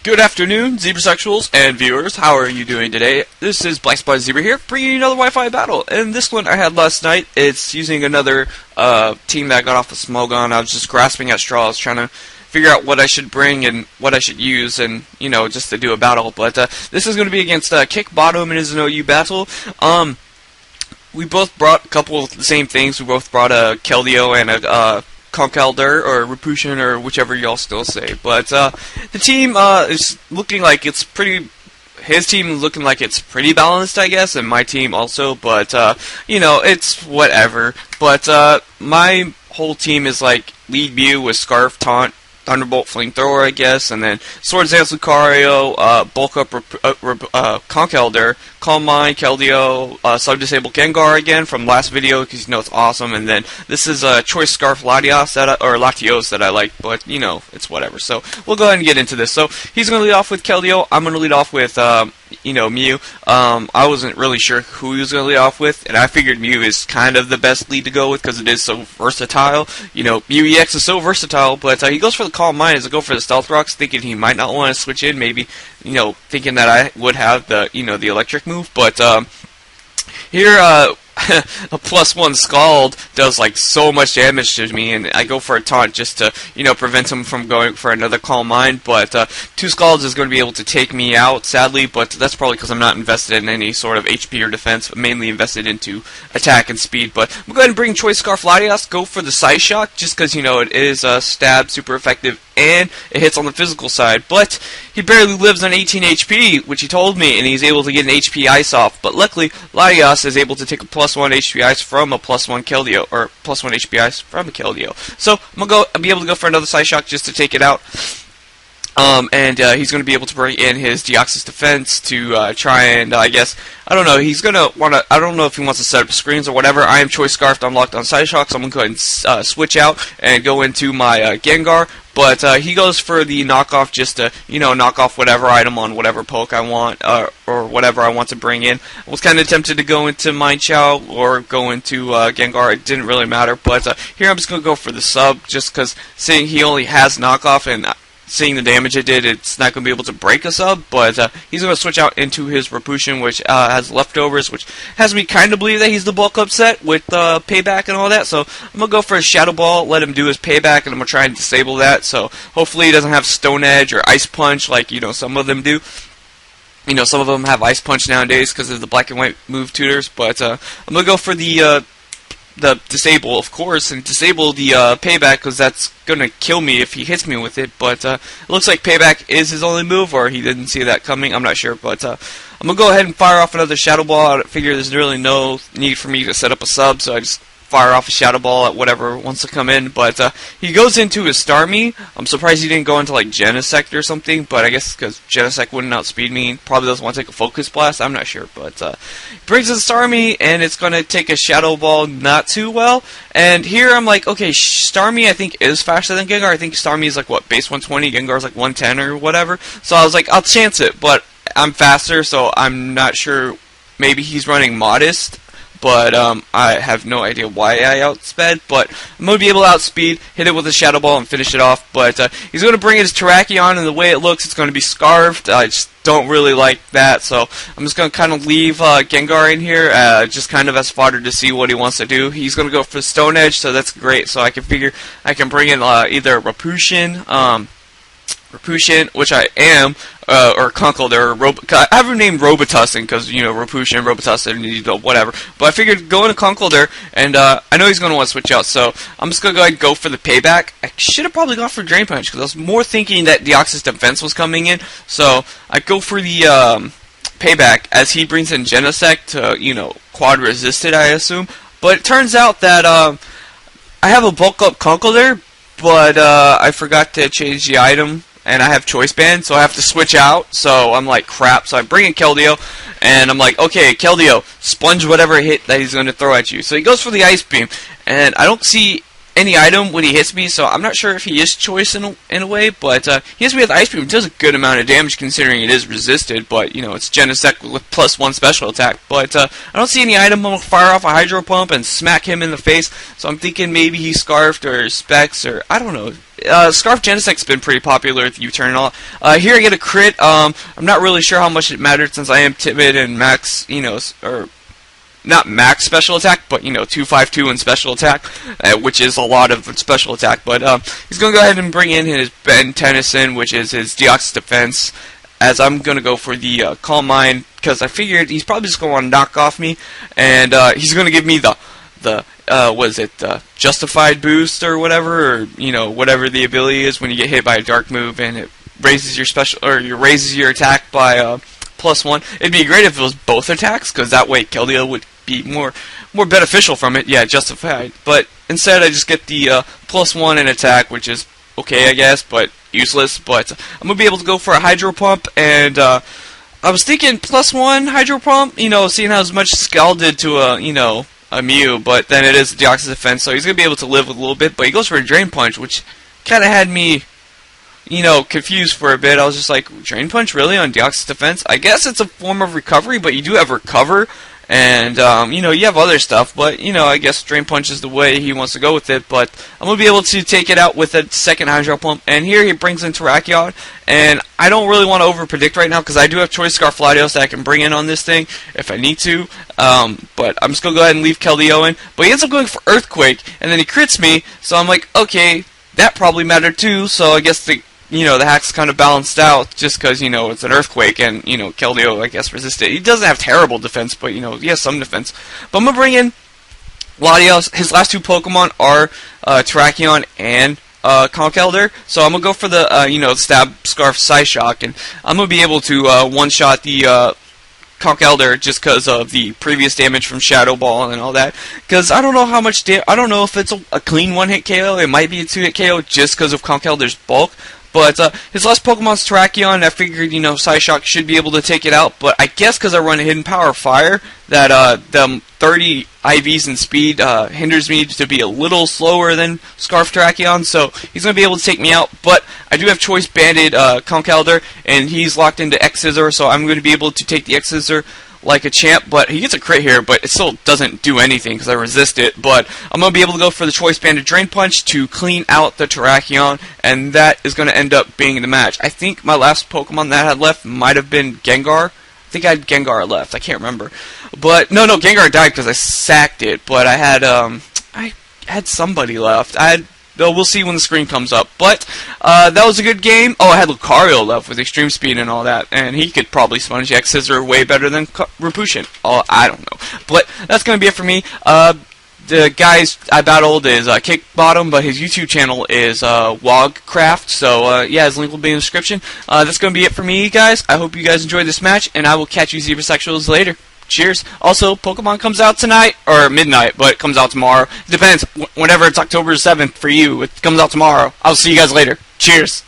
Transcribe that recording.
Good afternoon, Zebrasexuals and viewers. How are you doing today? This is BlackSpottedZebra here, bringing you another Wi-Fi battle. And this one I had last night. It's using another team that I got off of Smogon. I was just grasping at straws, trying to figure out what I should bring and what I should use, and just to do a battle. But this is going to be against Kick Bottom. It is an OU battle. We both brought a couple of the same things. We both brought a Keldeo and a Conkelder, or Rapushin, or whichever y'all still say. But the team is looking like it's pretty... His team is looking like it's pretty balanced, I guess, and my team also. But, it's whatever. But my whole team is like Lead Mew with Scarf, Taunt, Thunderbolt, Flamethrower, I guess, and then Sword Dance Lucario, Bulk Up Conkelder, Calm Mind, Keldeo, Sub-Disable Gengar again from last video, because it's awesome, and then this is a Choice Scarf Latios that I like, but it's whatever. So we'll go ahead and get into this. So he's going to lead off with Keldeo, I'm going to lead off with Mew. I wasn't really sure who he was going to lead off with, and I figured Mew is kind of the best lead to go with because it is so versatile. Mew EX is so versatile, but he goes for the Calm Mind as I go for the Stealth Rocks, thinking he might not want to switch in, maybe, thinking that I would have the, the electric move, but here, a +1 Scald does like so much damage to me, and I go for a Taunt just to prevent him from going for another Calm Mind. But 2 Scalds is going to be able to take me out, sadly, but that's probably because I'm not invested in any sort of HP or defense, but mainly invested into attack and speed. But I'm going to go ahead and bring Choice Scarf Latios, go for the Psy Shock, just because it is stab, super effective, and it hits on the physical side. But he barely lives on 18 HP, which he told me, and he's able to get an HP Ice off. But luckily, Latios is able to take a +1 HP Ice from a +1 Keldeo, or +1 HP Ice from a Keldeo. So I'm gonna be able to go for another Psy Shock just to take it out. And he's going to be able to bring in his Deoxys defense to try and, I guess, I don't know, he's going to want to, I don't know if he wants to set up screens or whatever. I am Choice Scarfed, I'm locked on Psy Shock, so I'm going to go ahead and switch out and go into my Gengar. But he goes for the knockoff just to, knock off whatever item on whatever poke I want, or whatever I want to bring in. I was kind of tempted to go into Mind Chow or go into Gengar. It didn't really matter. But here I'm just going to go for the sub, just because seeing he only has knockoff and seeing the damage it did, it's not going to be able to break a sub, but he's going to switch out into his Rapushin, which has leftovers, which has me kind of believe that he's the bulk up set with payback and all that. So I'm going to go for a Shadow Ball, let him do his payback, and I'm going to try and disable that. So hopefully he doesn't have Stone Edge or Ice Punch like, some of them do. Some of them have Ice Punch nowadays because of the black and white move tutors, but I'm going to go for the disable, of course, and disable the payback, because that's gonna kill me if he hits me with it. But it looks like payback is his only move, or he didn't see that coming. I'm not sure, but I'm gonna go ahead and fire off another Shadow Ball. I figure there's really no need for me to set up a sub, so I just fire off a Shadow Ball at whatever wants to come in. But he goes into his Starmie. I'm surprised he didn't go into like Genesect or something, but I guess because Genesect wouldn't outspeed me, probably doesn't want to take a Focus Blast, I'm not sure. But he brings his Starmie, and it's going to take a Shadow Ball not too well. And here I'm like, okay, Starmie I think is faster than Gengar. I think Starmie is like, what, base 120, Gengar's like 110 or whatever. So I was like, I'll chance it, but I'm faster, so I'm not sure. Maybe he's running Modest, but I have no idea why I outsped. But I'm going to be able to outspeed, hit it with a Shadow Ball, and finish it off. But he's going to bring his Terrakion, and the way it looks, it's going to be Scarfed. I just don't really like that, so I'm just going to kind of leave Gengar in here, just kind of as fodder to see what he wants to do. He's going to go for Stone Edge, so that's great. So I can figure I can bring in either Rapushin, which I am, or Conkeldurr, I have him named Robitussin, because, Rapushin, Robitussin, whatever. But I figured go into Conkeldurr, and I know he's going to want to switch out, so I'm just going to go ahead and go for the payback. I should have probably gone for Drain Punch, because I was more thinking that Deoxys defense was coming in, so I go for the payback, as he brings in Genesect to, quad resist it, I assume. But it turns out that I have a bulk up Conkeldurr, but I forgot to change the item, and I have Choice Band, so I have to switch out. So I'm like, crap. So I bring in Keldeo, and I'm like, okay, Keldeo, sponge whatever hit that he's going to throw at you. So he goes for the Ice Beam, and I don't see any item when he hits me, so I'm not sure if he is choice in a way, but he hits me with Ice Beam. It does a good amount of damage considering it is resisted, but, you know, it's Genesect with +1 special attack. But I don't see any item. I'm going to fire off a Hydro Pump and smack him in the face, so I'm thinking maybe he's Scarfed or Specs or, I don't know. Scarf Genesect's been pretty popular with U-turn and all. Here I get a crit. I'm not really sure how much it mattered since I am timid and max, you know, or not max special attack, but, you know, 252 in special attack, which is a lot of special attack. But he's going to go ahead and bring in his Ben Tennyson, which is his Deoxys defense, as I'm going to go for the Calm Mind, because I figured he's probably just going to want to knock off me, and he's going to give me the Justified boost or whatever, or, you know, whatever the ability is when you get hit by a dark move and it raises your special, or raises your attack by +1. It'd be great if it was both attacks, because that way Keldeo would be more beneficial from it. Yeah, Justified. But instead I just get the +1 in attack, which is okay, I guess, but useless. But I'm going to be able to go for a Hydro Pump, and I was thinking +1 Hydro Pump, you know, seeing how much Skull did to a, you know, a Mew, but then it is the Deoxys defense, so he's going to be able to live with a little bit, but he goes for a Drain Punch, which kind of had me, you know, confused for a bit. I was just like, Drain Punch really on Deoxys defense? I guess it's a form of recovery, but you do have Recover, and, you know, you have other stuff, but, you know, I guess Drain Punch is the way he wants to go with it, but I'm going to be able to take it out with a second Hydro Pump, and here he brings in Terrakion, and I don't really want to over-predict right now, because I do have Choice Scarf Latios that I can bring in on this thing, if I need to, but I'm just going to go ahead and leave Keldeo in, but he ends up going for Earthquake, and then he crits me, so I'm like, okay, that probably mattered too, so I guess the hack's kind of balanced out just because, you know, it's an Earthquake and, you know, Keldeo, I guess, resisted. He doesn't have terrible defense, but, you know, he has some defense. But I'm going to bring in Latios. His last two Pokemon are Terrakion and Conkeldurr. So I'm going to go for the, you know, Stab, Scarf, Psyshock, and I'm going to be able to one-shot the Conkeldurr just because of the previous damage from Shadow Ball and all that. Because I don't know how much I don't know if it's a clean one-hit KO. It might be a two-hit KO just because of Conkeldurr's bulk. But his last Pokemon's Terrakion. I figured, you know, Psyshock should be able to take it out. But I guess because I run a Hidden Power Fire, that the 30 IVs in speed hinders me to be a little slower than Scarf Terrakion. So he's going to be able to take me out. But I do have Choice Banded Conkeldurr, and he's locked into X-Scissor. So I'm going to be able to take the X-Scissor like a champ, but he gets a crit here, but it still doesn't do anything because I resist it. But I'm going to be able to go for the Choice Banded Drain Punch to clean out the Terrakion, and that is going to end up being the match. I think my last Pokemon that I had left might have been Gengar. I think I had Gengar left. I can't remember. But no, Gengar died because I sacked it, but I had somebody left. We'll see when the screen comes up. But that was a good game. Oh, I had Lucario left with extreme speed and all that, and he could probably sponge X-Scissor way better than Rapushin. Oh, I don't know. But that's going to be it for me. The guys I battled is Kickbottom, but his YouTube channel is Wogscraft. So, yeah, his link will be in the description. That's going to be it for me, guys. I hope you guys enjoyed this match, and I will catch you Zebrasexuals later. Cheers. Also, Pokemon comes out tonight, or midnight, but it comes out tomorrow. It depends. Whenever it's October 7th for you, it comes out tomorrow. I'll see you guys later. Cheers.